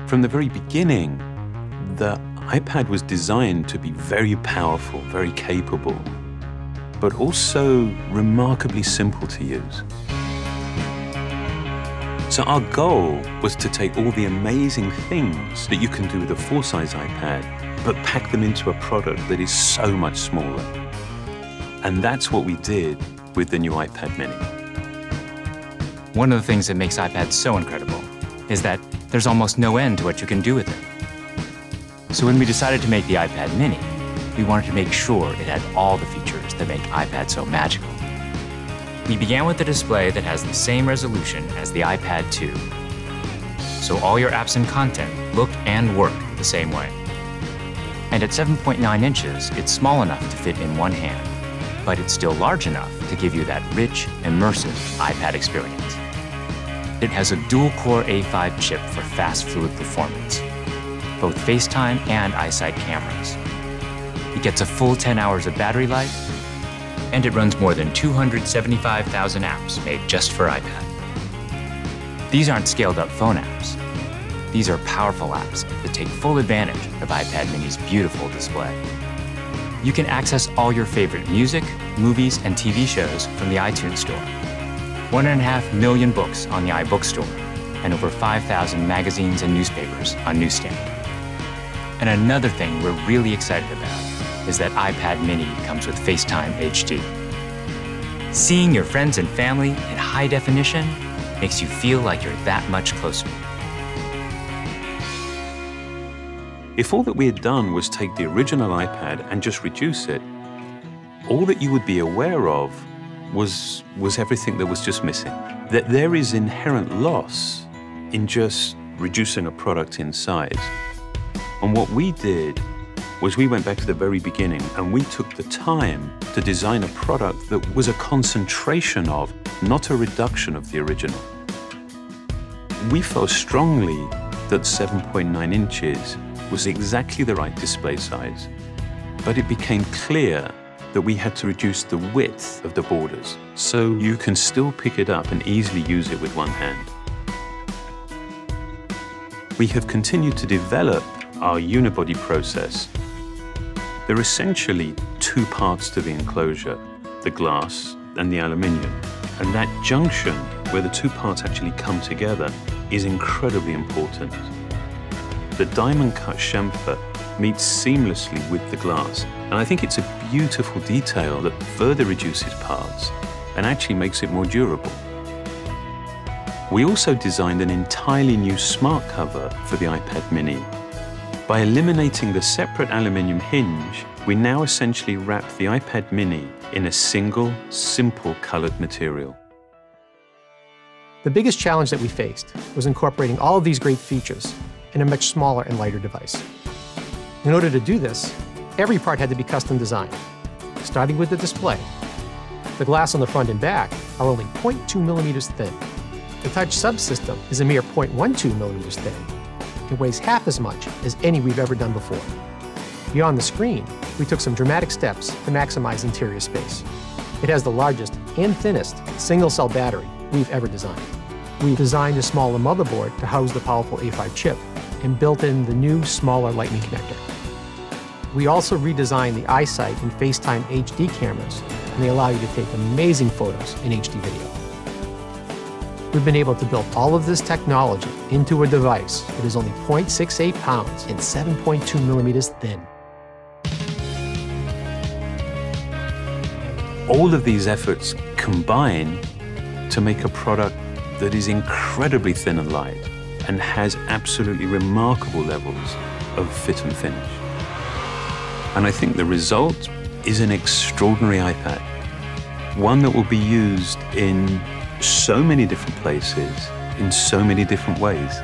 From the very beginning, the iPad was designed to be very powerful, very capable, but also remarkably simple to use. So our goal was to take all the amazing things that you can do with a full-size iPad, but pack them into a product that is so much smaller. And that's what we did with the new iPad Mini. One of the things that makes iPads so incredible is that there's almost no end to what you can do with it. So when we decided to make the iPad Mini, we wanted to make sure it had all the features that make iPad so magical. We began with a display that has the same resolution as the iPad 2. So all your apps and content look and work the same way. And at 7.9 inches, it's small enough to fit in one hand, but it's still large enough to give you that rich, immersive iPad experience. It has a dual-core A5 chip for fast, fluid performance, both FaceTime and iSight cameras. It gets a full 10 hours of battery life, and it runs more than 275,000 apps made just for iPad. These aren't scaled-up phone apps. These are powerful apps that take full advantage of iPad Mini's beautiful display. You can access all your favorite music, movies, and TV shows from the iTunes Store. 1.5 million books on the iBookstore, and over 5,000 magazines and newspapers on Newsstand. And another thing we're really excited about is that iPad Mini comes with FaceTime HD. Seeing your friends and family in high definition makes you feel like you're that much closer. If all that we had done was take the original iPad and just reduce it, all that you would be aware of was everything that was just missing. That there is inherent loss in just reducing a product in size. And what we did was we went back to the very beginning and we took the time to design a product that was a concentration of, not a reduction of the original. We felt strongly that 7.9 inches was exactly the right display size, but it became clear that we had to reduce the width of the borders so you can still pick it up and easily use it with one hand. We have continued to develop our unibody process. There are essentially two parts to the enclosure, the glass and the aluminium. And that junction where the two parts actually come together is incredibly important. The diamond cut chamfer meets seamlessly with the glass. And I think it's a beautiful detail that further reduces parts and actually makes it more durable. We also designed an entirely new smart cover for the iPad Mini. By eliminating the separate aluminium hinge, we now essentially wrap the iPad Mini in a single, simple colored material. The biggest challenge that we faced was incorporating all of these great features in a much smaller and lighter device. In order to do this, every part had to be custom designed, starting with the display. The glass on the front and back are only 0.2 millimeters thin. The touch subsystem is a mere 0.12 millimeters thin. It weighs half as much as any we've ever done before. Beyond the screen, we took some dramatic steps to maximize interior space. It has the largest and thinnest single-cell battery we've ever designed. We've designed a smaller motherboard to house the powerful A5 chip and built in the new, smaller Lightning connector. We also redesigned the iSight and FaceTime HD cameras, and they allow you to take amazing photos in HD video. We've been able to build all of this technology into a device that is only 0.68 pounds and 7.2 millimeters thin. All of these efforts combine to make a product that is incredibly thin and light and has absolutely remarkable levels of fit and finish. And I think the result is an extraordinary iPad, one that will be used in so many different places, in so many different ways.